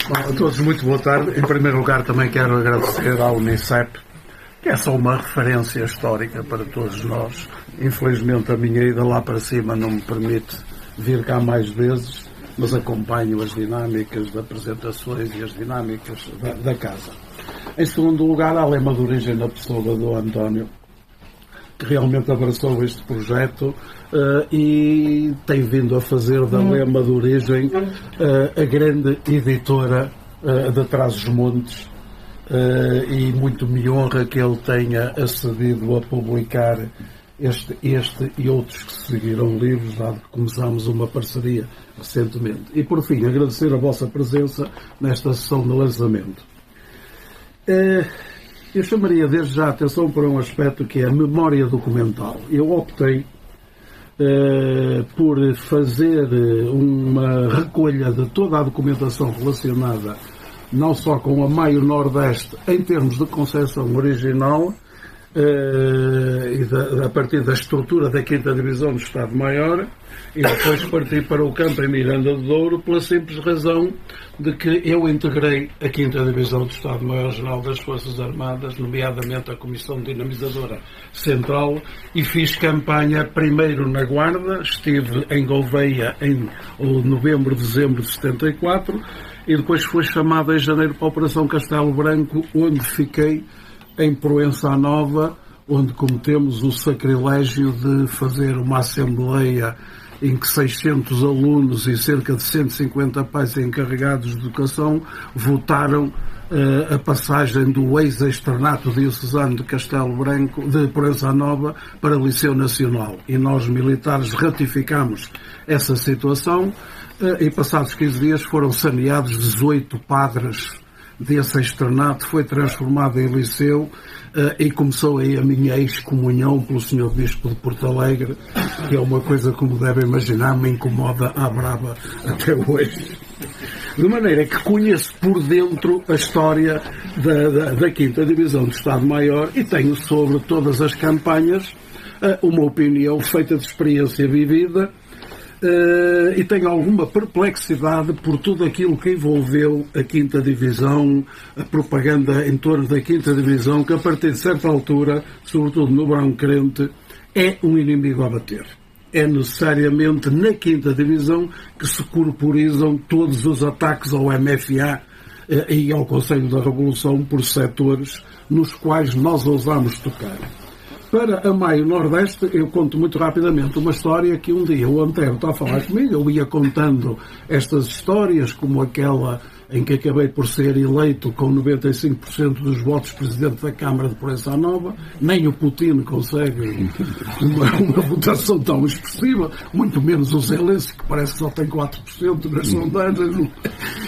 Bom, a todos, muito boa tarde. Em primeiro lugar, também quero agradecer à Unicep, que é só uma referência histórica para todos nós. Infelizmente, a minha ida lá para cima não me permite vir cá mais vezes, mas acompanho as dinâmicas de apresentações e as dinâmicas da casa. Em segundo lugar, há a lema de origem da pessoa do António, que realmente abraçou este projeto e tem vindo a fazer da lema de origem a grande editora de Trás-os-Montes, e muito me honra que ele tenha acedido a publicar este e outros que seguiram livros, dado que começámos uma parceria recentemente. E por fim, agradecer a vossa presença nesta sessão de lançamento. Eu chamaria desde já a atenção para um aspecto que é a memória documental. Eu optei por fazer uma recolha de toda a documentação relacionada não só com a Maio Nordeste em termos de concepção original e a partir da estrutura da 5ª Divisão do Estado-Maior, e depois parti para o campo em Miranda de Douro pela simples razão de que eu integrei a 5ª Divisão do Estado-Maior-Geral das Forças Armadas, nomeadamente a Comissão Dinamizadora Central, e fiz campanha primeiro na Guarda, estive em Gouveia em novembro, dezembro de 74, e depois fui chamado em janeiro para a Operação Castelo Branco, onde fiquei em Proença Nova, onde cometemos o sacrilégio de fazer uma assembleia em que 600 alunos e cerca de 150 pais encarregados de educação votaram a passagem do ex-externato diocesano de Castelo Branco, de Proença Nova, para o Liceu Nacional. E nós, militares, ratificamos essa situação e passados 15 dias foram saneados 18 padres desse externato, foi transformado em liceu e começou aí a minha excomunhão pelo Sr. Bispo de Porto Alegre, que é uma coisa, como devem imaginar, me incomoda à brava até hoje. De maneira que conheço por dentro a história da 5ª Divisão do Estado-Maior e tenho sobre todas as campanhas uma opinião feita de experiência vivida. E tenho alguma perplexidade por tudo aquilo que envolveu a 5ª Divisão, a propaganda em torno da 5ª Divisão, que a partir de certa altura, sobretudo no Brão Crente, é um inimigo a bater. É necessariamente na 5ª Divisão que se corporizam todos os ataques ao MFA e ao Conselho da Revolução por setores nos quais nós ousamos tocar. Para a Maio Nordeste, eu conto muito rapidamente uma história que um dia o Antero está a falar comigo, eu ia contando estas histórias, como aquela em que acabei por ser eleito com 95% dos votos presidente da Câmara de Proença Nova. Nem o Putin consegue uma votação tão expressiva, muito menos o Zelensky, que parece que só tem 4% nas sondagens.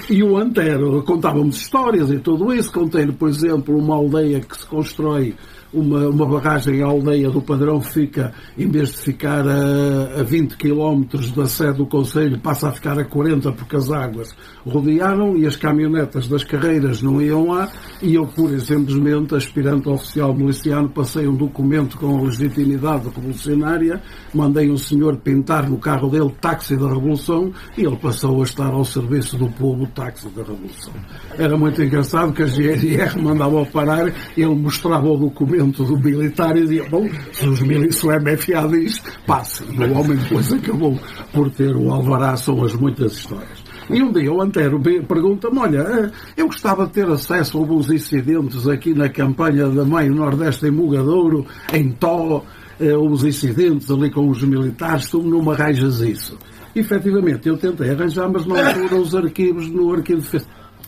E o Antero contava-me histórias e tudo isso. Contei-lhe, por exemplo, uma aldeia que se constrói, uma barragem à aldeia do Padrão, fica, em vez de ficar a 20 km da sede do Conselho, passa a ficar a 40 porque as águas rodearam e as caminhonetas das carreiras não iam lá, e eu, pura e simplesmente, aspirante oficial miliciano, passei um documento com a legitimidade revolucionária, mandei um senhor pintar no carro dele táxi da Revolução e ele passou a estar ao serviço do povo táxi da Revolução. Era muito engraçado que a GNR mandava parar, ele mostrava o documento do militar e dizia, bom, se o MFA diz, passe. E o homem depois acabou por ter o alvará. São as muitas histórias. E um dia o Antero pergunta-me, olha, eu gostava de ter acesso a alguns incidentes aqui na campanha da Maio Nordeste em Mugadouro, em Tó, os incidentes ali com os militares, tu não me arranjas isso. E, efetivamente, eu tentei arranjar, mas na altura os arquivos no Arquivo de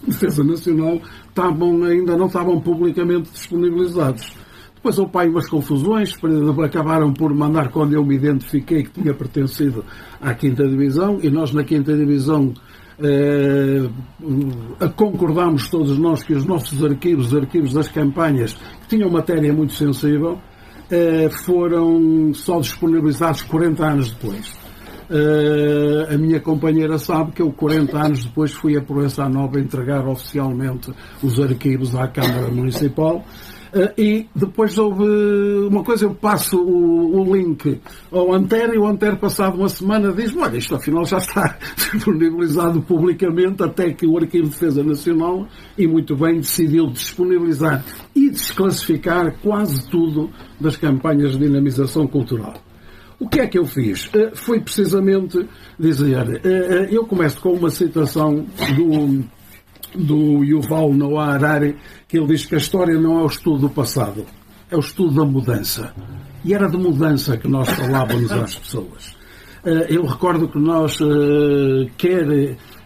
Defesa Nacional ainda não estavam publicamente disponibilizados. Depois houve aí umas confusões, acabaram por mandar, quando eu me identifiquei que tinha pertencido à 5ª Divisão, e nós na 5ª Divisão concordámos todos nós que os nossos arquivos, os arquivos das campanhas, que tinham matéria muito sensível, foram só disponibilizados 40 anos depois. A minha companheira sabe que eu, 40 anos depois, fui a Proença Nova entregar oficialmente os arquivos à Câmara Municipal. E depois houve uma coisa, eu passo o link ao Antero, e o Antero, passado uma semana, diz: olha, isto afinal já está disponibilizado publicamente, até que o Arquivo de Defesa Nacional, e muito bem, decidiu disponibilizar e desclassificar quase tudo das campanhas de dinamização cultural. O que é que eu fiz? Foi precisamente dizer, eu começo com uma citação do Yuval Noah Harari, que ele diz que a história não é o estudo do passado, é o estudo da mudança. E era de mudança que nós falávamos às pessoas. Eu recordo que nós,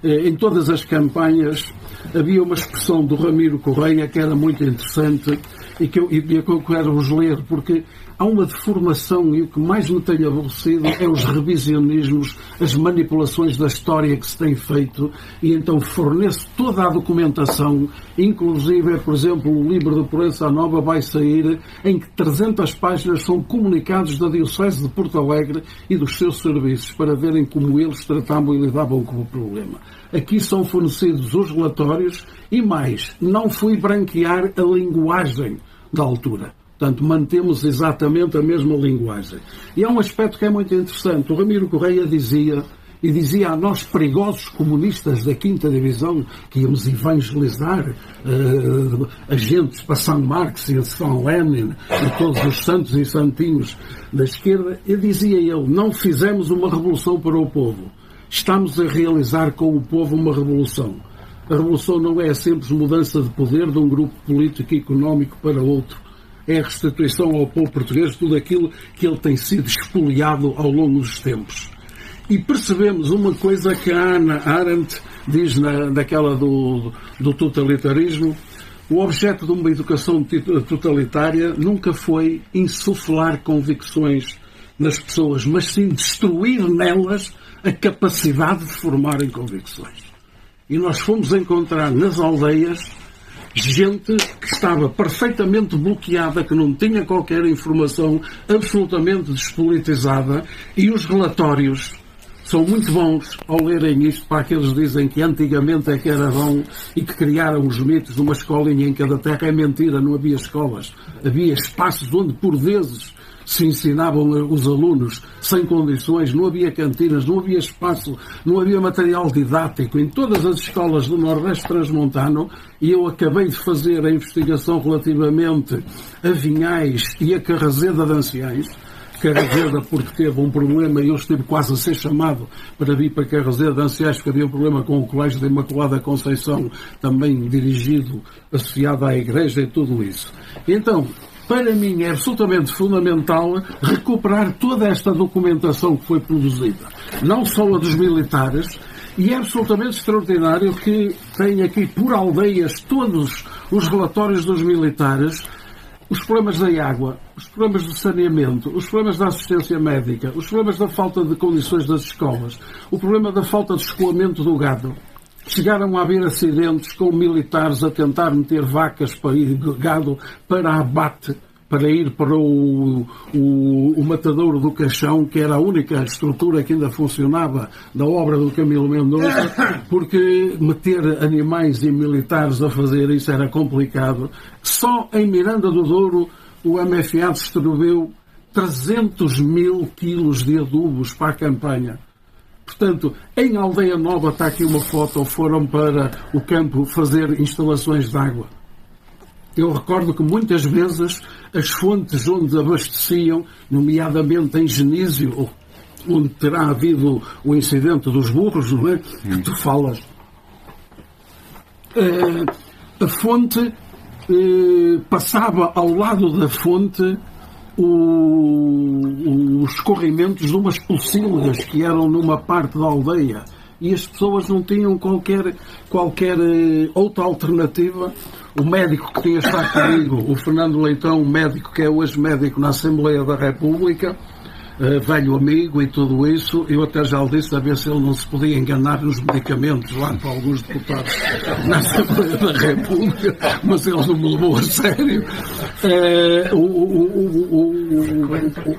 em todas as campanhas, havia uma expressão do Ramiro Correia que era muito interessante e que eu quero vos ler, porque há uma deformação, e o que mais me tem aborrecido é os revisionismos, as manipulações da história que se tem feito, e então forneço toda a documentação, inclusive, por exemplo, o livro de Proença Nova vai sair, em que 300 páginas são comunicados da Diocese de Porto Alegre e dos seus serviços, para verem como eles tratavam e lidavam com o problema. Aqui são fornecidos os relatórios e mais, não fui branquear a linguagem da altura. Portanto, mantemos exatamente a mesma linguagem. E há um aspecto que é muito interessante. O Ramiro Correia dizia a nós perigosos comunistas da 5ª Divisão, que íamos evangelizar agentes para São Marx e São Lenin e todos os santos e santinhos da esquerda, dizia ele: não fizemos uma revolução para o povo. Estamos a realizar com o povo uma revolução. A revolução não é a simples mudança de poder de um grupo político e económico para outro. É a restituição ao povo português de tudo aquilo que ele tem sido expoliado ao longo dos tempos. E percebemos uma coisa que a Hannah Arendt diz daquela do totalitarismo: o objeto de uma educação totalitária nunca foi insuflar convicções nas pessoas, mas sim destruir nelas a capacidade de formarem convicções. E nós fomos encontrar nas aldeias gente que estava perfeitamente bloqueada, que não tinha qualquer informação, absolutamente despolitizada, e os relatórios são muito bons ao lerem isto, para aqueles que dizem que antigamente é que era bom e que criaram os mitos de uma escolinha em cada terra. É mentira, não havia escolas. Havia espaços onde, por vezes, se ensinavam os alunos sem condições, não havia cantinas, não havia espaço, não havia material didático em todas as escolas do Nordeste Transmontano. E eu acabei de fazer a investigação relativamente a Vinhais e a Carrazeda de Anciães. Carrazeda, porque teve um problema, e eu estive quase a ser chamado para vir para Carrazeda de Anciães, porque havia um problema com o Colégio da Imaculada Conceição, também dirigido, associado à Igreja e tudo isso. Então, para mim é absolutamente fundamental recuperar toda esta documentação que foi produzida, não só a dos militares, e é absolutamente extraordinário que tem aqui por aldeias todos os relatórios dos militares, os problemas da água, os problemas do saneamento, os problemas da assistência médica, os problemas da falta de condições das escolas, o problema da falta de escoamento do gado. Chegaram a haver acidentes com militares a tentar meter vacas para ir gado para abate, para ir para o matadouro do Caixão, que era a única estrutura que ainda funcionava da obra do Camilo Mendonça, porque meter animais e militares a fazer isso era complicado. Só em Miranda do Douro o MFA distribuiu 300 mil quilos de adubos para a campanha. Portanto, em Aldeia Nova, está aqui uma foto, foram para o campo fazer instalações de água. Eu recordo que muitas vezes as fontes onde abasteciam, nomeadamente em Genísio, onde terá havido o incidente dos burros, não é? Que tu falas. A fonte passava ao lado da fonte os escorrimentos de umas pocilgas que eram numa parte da aldeia, e as pessoas não tinham qualquer outra alternativa. O médico que tinha estado comigo, o Fernando Leitão, médico que é hoje médico na Assembleia da República, velho amigo e tudo isso, eu até já lhe disse a ver se ele não se podia enganar nos medicamentos lá para alguns deputados na Assembleia da República, mas ele não me levou a sério.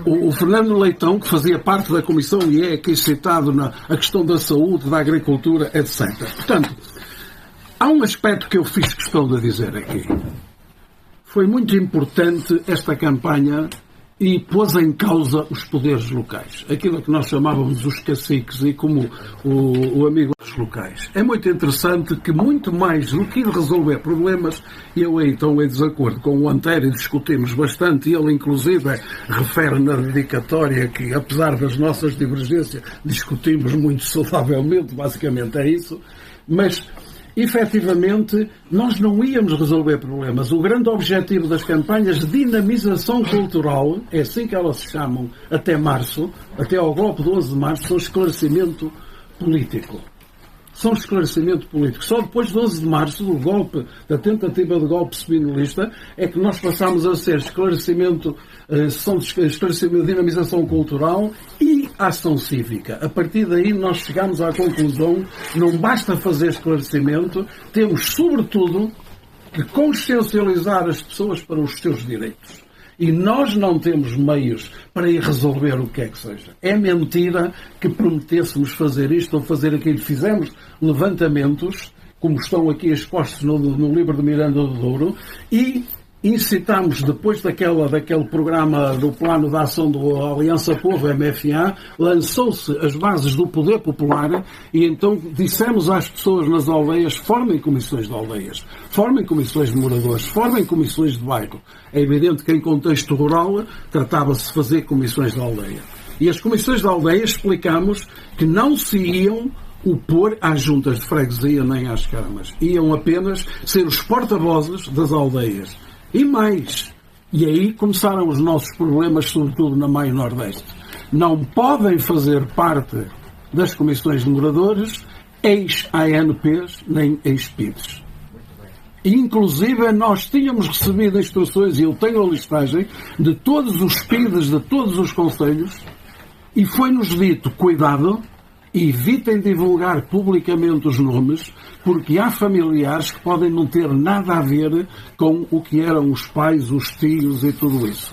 O Fernando Leitão, que fazia parte da comissão e é aqui citado na a questão da saúde, da agricultura, etc. Portanto, há um aspecto que eu fiz questão de dizer aqui. foi muito importante esta campanha e pôs em causa os poderes locais. Aquilo que nós chamávamos os caciques e como o amigo dos locais. É muito interessante que muito mais do que resolver problemas, eu aí estou em desacordo com o Antério, discutimos bastante, e ele inclusive refere na dedicatória que, apesar das nossas divergências, discutimos muito saudavelmente, basicamente é isso, mas efetivamente, nós não íamos resolver problemas. O grande objetivo das campanhas de dinamização cultural, é assim que elas se chamam, até março, até ao golpe de 11 de março, são esclarecimento político. São esclarecimento político. Só depois de 11 de março, do golpe, da tentativa de golpe spinolista, é que nós passamos a ser esclarecimento, dinamização cultural e ação cívica. A partir daí nós chegamos à conclusão, não basta fazer esclarecimento, temos sobretudo que consciencializar as pessoas para os seus direitos. E nós não temos meios para ir resolver o que é que seja. É mentira que prometêssemos fazer isto ou fazer aquilo. Fizemos levantamentos, como estão aqui expostos no livro de Miranda do Douro, e incitámos, depois daquele programa do Plano de Ação da Aliança Povo, MFA, lançou-se as bases do poder popular e então dissemos às pessoas nas aldeias: formem comissões de aldeias, formem comissões de moradores, formem comissões de bairro. É evidente que em contexto rural tratava-se de fazer comissões de aldeia. E as comissões de aldeia explicamos que não se iam opor às juntas de freguesia nem às câmaras. Iam apenas ser os porta-vozes das aldeias. E mais, e aí começaram os nossos problemas, sobretudo na Maio Nordeste. Não podem fazer parte das comissões de moradores ex-ANPs nem ex-PIDs. Inclusive, nós tínhamos recebido instruções, e eu tenho a listagem, de todos os PIDs de todos os concelhos, e foi-nos dito: cuidado, evitem divulgar publicamente os nomes, porque há familiares que podem não ter nada a ver com o que eram os pais, os tios e tudo isso.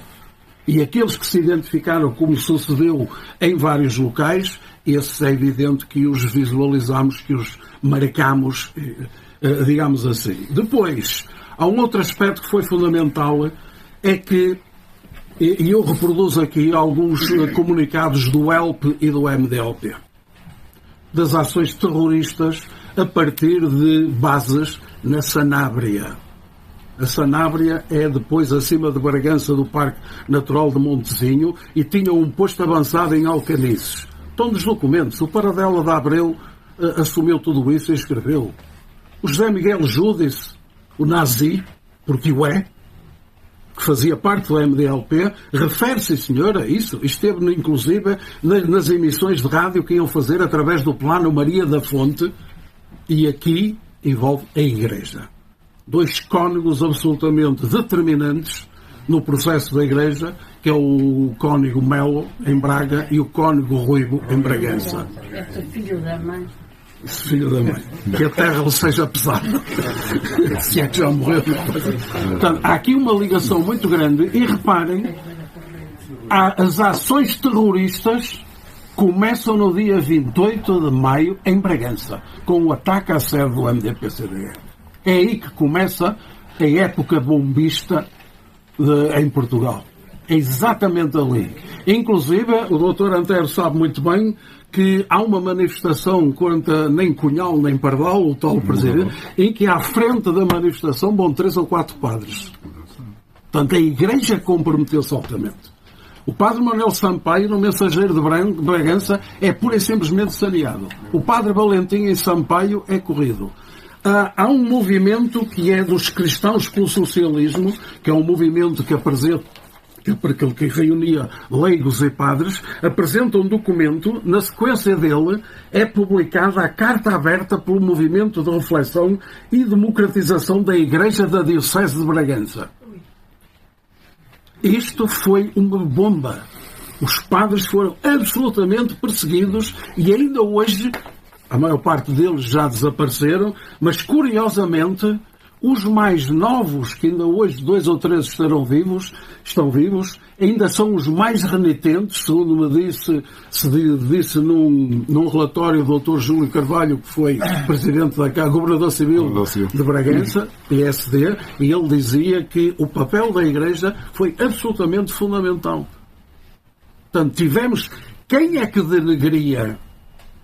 E aqueles que se identificaram, como sucedeu em vários locais, esses é evidente que os visualizamos, que os marcamos, digamos assim. Depois, há um outro aspecto que foi fundamental, é que, e eu reproduzo aqui alguns comunicados do ELP e do MDLP, das ações terroristas a partir de bases na Sanábria. A Sanábria é depois acima de Bragança, do Parque Natural de Montezinho, e tinha um posto avançado em Alcanices. Estão nos documentos. O Paradela de Abreu assumiu tudo isso e escreveu. O José Miguel Júdice, o nazi, porque o é, que fazia parte do MDLP, refere-se, senhor, a isso. Esteve, inclusive, nas emissões de rádio que iam fazer através do Plano Maria da Fonte, e aqui envolve a Igreja. Dois cónegos absolutamente determinantes no processo da Igreja, que é o cónego Melo, em Braga, e o cónego Ruivo, em Bragança. Esse filho da mãe. Esse filho da mãe. Que a terra lhe seja pesada. Se é que já morreu. Portanto, há aqui uma ligação muito grande. E reparem, as ações terroristas começam no dia 28 de maio, em Bragança, com o ataque à sede do MDP-CDR. É aí que começa a época bombista em Portugal. É exatamente ali. Inclusive, o doutor Antério sabe muito bem que há uma manifestação contra nem Cunhal nem Pardal, o tal presidente, em que à frente da manifestação vão 3 ou 4 padres. Portanto, a Igreja comprometeu-se altamente. O padre Manuel Sampaio, no Mensageiro de Bragança, é pura e simplesmente saneado. O padre Valentim em Sampaio é corrido. Há um movimento que é dos cristãos pelo socialismo, que é um movimento que apresenta, que reunia leigos e padres, apresenta um documento. Na sequência dele é publicada a carta aberta pelo movimento de reflexão e democratização da Igreja da Diocese de Bragança. Isto foi uma bomba. Os padres foram absolutamente perseguidos e ainda hoje, a maior parte deles já desapareceram, mas curiosamente Os mais novos, que ainda hoje 2 ou 3 estão vivos, ainda são os mais renitentes, segundo se disse num relatório do Dr. Júlio Carvalho, que foi presidente da Câmara, governador civil de Bragança, PSD, e ele dizia que o papel da Igreja foi absolutamente fundamental. Portanto, tivemos... Quem é que denegria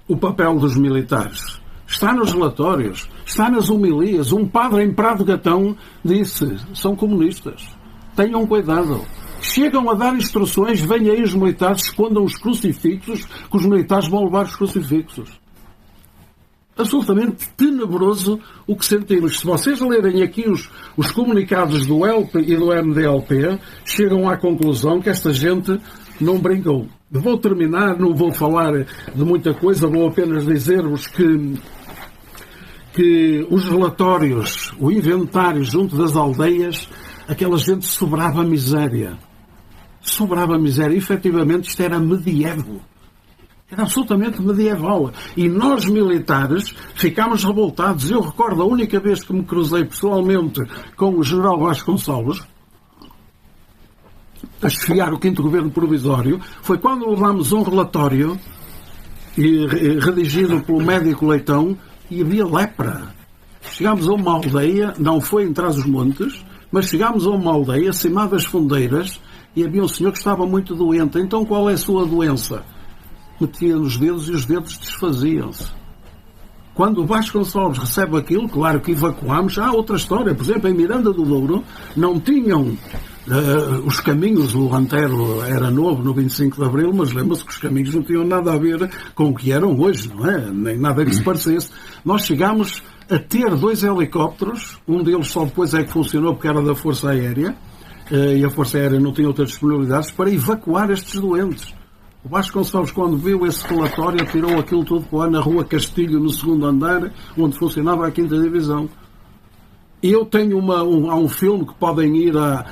o papel dos militares? Está nos relatórios, está nas homilias. Um padre em Prado Gatão disse, são comunistas. Tenham cuidado. Chegam a dar instruções, venham aí os militares, escondam os crucifixos, que os militares vão levar os crucifixos. Absolutamente tenebroso o que sentimos. Se vocês lerem aqui os comunicados do ELP e do MDLP, chegam à conclusão que esta gente não brincou. Vou terminar, não vou falar de muita coisa, vou apenas dizer-vos que os relatórios, o inventário junto das aldeias, aquela gente sobrava miséria. Sobrava miséria. Efetivamente, isto era medieval. Era absolutamente medieval. E nós, militares, ficámos revoltados. Eu recordo a única vez que me cruzei pessoalmente com o general Vasconcelos, a esfiar o 5º Governo Provisório, foi quando levámos um relatório redigido pelo médico Leitão e havia lepra. Chegámos a uma aldeia, não foi em Trás-os-Montes, mas chegámos a uma aldeia, acima das Fundeiras, e havia um senhor que estava muito doente. Então qual é a sua doença? Metia nos dedos e os dedos desfaziam-se. Quando o Vasconcelos recebe aquilo, claro que evacuámos. Há outra história. Por exemplo, em Miranda do Douro, não tinham os caminhos. O Antero era novo no 25 de Abril, mas lembra-se que os caminhos não tinham nada a ver com o que eram hoje, não é? Nem nada que se parecesse. Nós chegámos a ter 2 helicópteros. Um deles só depois é que funcionou porque era da Força Aérea. E a Força Aérea não tinha outras disponibilidades para evacuar estes doentes. O Vasconcelos, quando viu esse relatório, tirou aquilo tudo para lá na Rua Castilho, no 2º andar, onde funcionava a 5ª Divisão. Eu tenho há um filme que podem ir à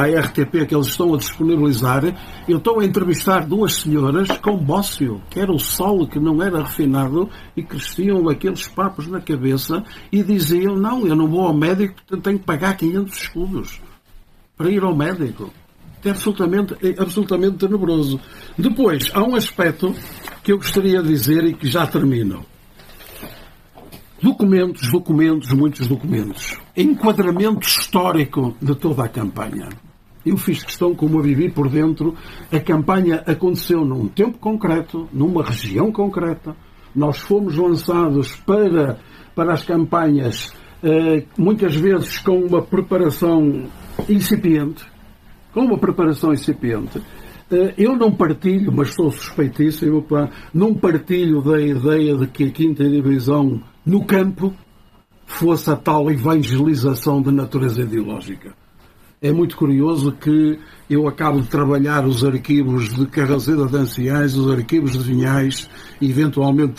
RTP, que eles estão a disponibilizar. Eu estou a entrevistar 2 senhoras com bócio, que era o sol que não era refinado, e que vestiam aqueles papos na cabeça e diziam, não, eu não vou ao médico, tenho que pagar 500 escudos para ir ao médico. É absolutamente tenebroso. Depois, há um aspecto que eu gostaria de dizer e que já termino. Documentos, muitos documentos. Enquadramento histórico de toda a campanha. Eu fiz questão, como eu vivi por dentro, a campanha aconteceu num tempo concreto, numa região concreta. Nós fomos lançados para as campanhas, muitas vezes com uma preparação incipiente. Eu não partilho, mas sou suspeitíssimo, não partilho da ideia de que a 5ª Divisão no campo fosse a tal evangelização de natureza ideológica. É muito curioso que eu acabo de trabalhar os arquivos de Carraseda de Anciães, os arquivos de Vinhais, e eventualmente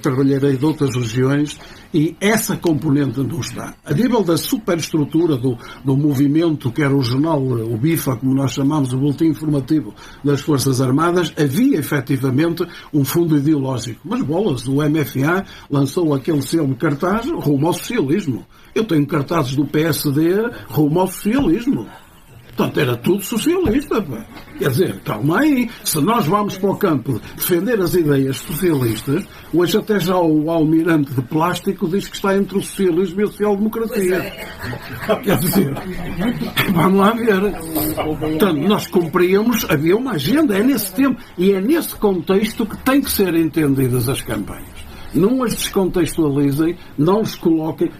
trabalharei de outras regiões, e essa componente não está. A nível da superestrutura do movimento, que era o jornal, o BIFA, como nós chamamos, o Boletim Informativo das Forças Armadas, havia efetivamente um fundo ideológico. Mas bolas, o MFA lançou aquele selo cartaz rumo ao socialismo. Eu tenho cartazes do PSD rumo ao socialismo. Portanto, era tudo socialista. Pá. Quer dizer, calma aí. Se nós vamos para o campo defender as ideias socialistas, hoje até já o almirante de plástico diz que está entre o socialismo e a social-democracia. Quer dizer, vamos lá ver. Portanto, nós cumpríamos, havia uma agenda, é nesse tempo, e é nesse contexto que têm que ser entendidas as campanhas. Não as descontextualizem, não lhes coloquem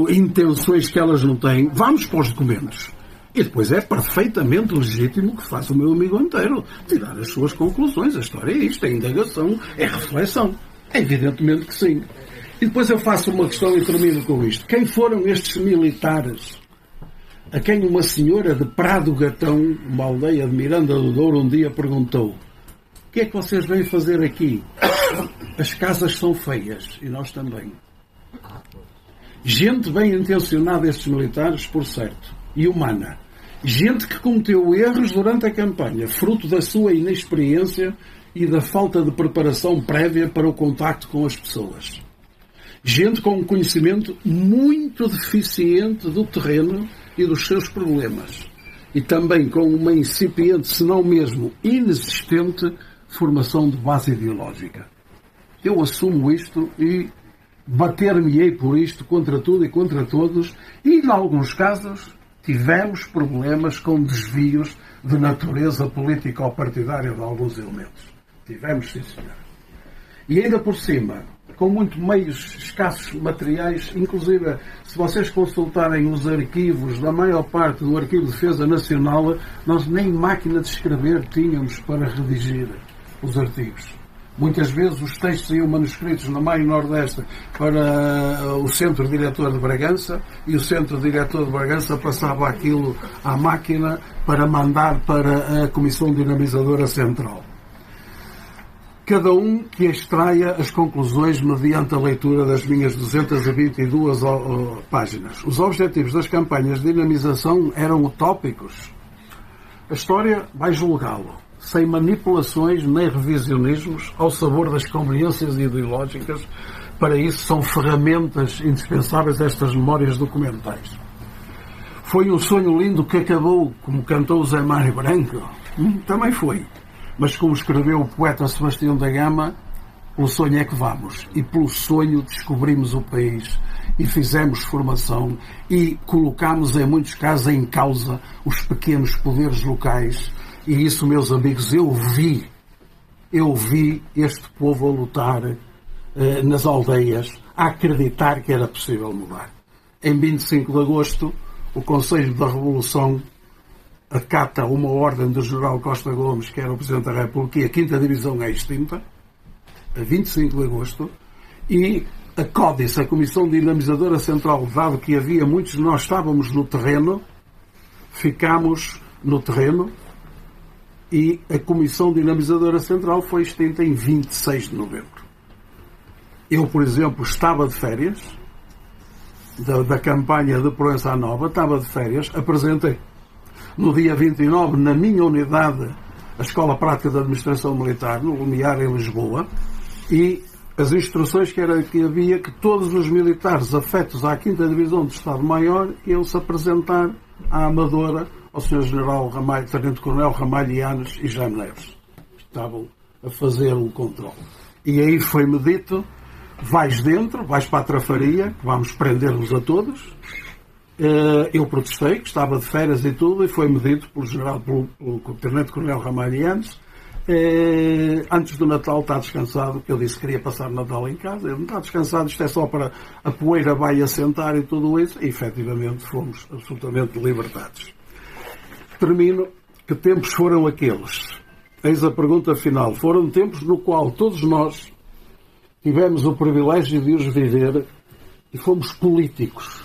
intenções que elas não têm. Vamos para os documentos. E depois é perfeitamente legítimo que faça o meu amigo inteiro tirar as suas conclusões. A história é isto, é indagação, é reflexão. É evidentemente que sim. E depois eu faço uma questão e termino com isto. Quem foram estes militares a quem uma senhora de Prado Gatão, uma aldeia de Miranda do Douro, um dia perguntou: o que é que vocês vêm fazer aqui? As casas são feias, e nós também. Gente bem intencionada, estes militares, por certo, e humana. Gente que cometeu erros durante a campanha, fruto da sua inexperiência e da falta de preparação prévia para o contacto com as pessoas. Gente com um conhecimento muito deficiente do terreno e dos seus problemas. E também com uma incipiente, se não mesmo inexistente, formação de base ideológica. Eu assumo isto e bater-me-ei por isto contra tudo e contra todos, e, em alguns casos, tivemos problemas com desvios de natureza política ou partidária de alguns elementos. Tivemos, sim, senhor. E ainda por cima, com muito meios escassos materiais, inclusive, se vocês consultarem os arquivos da maior parte do Arquivo de Defesa Nacional, nós nem máquina de escrever tínhamos para redigir os artigos. Muitas vezes os textos iam manuscritos na Maio Nordeste para o Centro Diretor de Bragança, e o Centro Diretor de Bragança passava aquilo à máquina para mandar para a Comissão Dinamizadora Central. Cada um que extraia as conclusões mediante a leitura das minhas 222 páginas. Os objetivos das campanhas de dinamização eram utópicos. A história vai julgá-lo, sem manipulações nem revisionismos, ao sabor das conveniências ideológicas. Para isso são ferramentas indispensáveis estas memórias documentais. Foi um sonho lindo que acabou, como cantou Zé Mário Branco? Também foi. Mas como escreveu o poeta Sebastião da Gama, pelo sonho é que vamos. E pelo sonho descobrimos o país e fizemos formação e colocámos, em muitos casos, em causa os pequenos poderes locais. E isso, meus amigos, eu vi este povo a lutar nas aldeias, a acreditar que era possível mudar. Em 25 de agosto, o Conselho da Revolução acata uma ordem do General Costa Gomes, que era o Presidente da República, e a 5ª Divisão é extinta, a 25 de agosto, e a CODIS, a Comissão Dinamizadora Central, dado que havia muitos de nós estávamos no terreno, ficámos no terreno, e a Comissão Dinamizadora Central foi extinta em 26 de novembro. Eu, por exemplo, estava de férias, da campanha de Proença Nova, estava de férias, apresentei no dia 29, na minha unidade, a Escola Prática de Administração Militar, no Lumiar, em Lisboa, e as instruções que havia que todos os militares afetos à 5ª Divisão do Estado-Maior iam-se apresentar à Amadora, ao Sr. General Ramalho, Tenente-Coronel Ramalho Yanes e Jaime Neves. Estavam a fazer o controle. E aí foi-me dito, vais dentro, vais para a trafaria, vamos prender-vos a todos. Eu protestei, que estava de férias e tudo, e foi-me dito pelo Tenente-Coronel Ramalho Yanes, antes do Natal está descansado, que eu disse que queria passar o Natal em casa. Ele não está descansado, isto é só para a poeira vai assentar e tudo isso, e efetivamente fomos absolutamente libertados. Termino. Que tempos foram aqueles? Eis a pergunta final. Foram tempos no qual todos nós tivemos o privilégio de os viver e fomos políticos.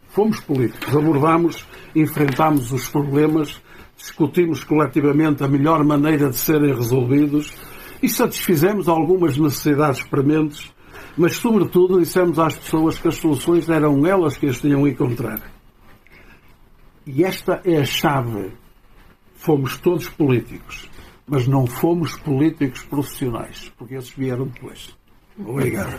Fomos políticos. Abordámos, enfrentámos os problemas, discutimos coletivamente a melhor maneira de serem resolvidos e satisfizemos algumas necessidades prementes, mas, sobretudo, dissemos às pessoas que as soluções eram elas que as tinham a encontrar. E esta é a chave. Fomos todos políticos, mas não fomos políticos profissionais, porque esses vieram depois. Obrigado.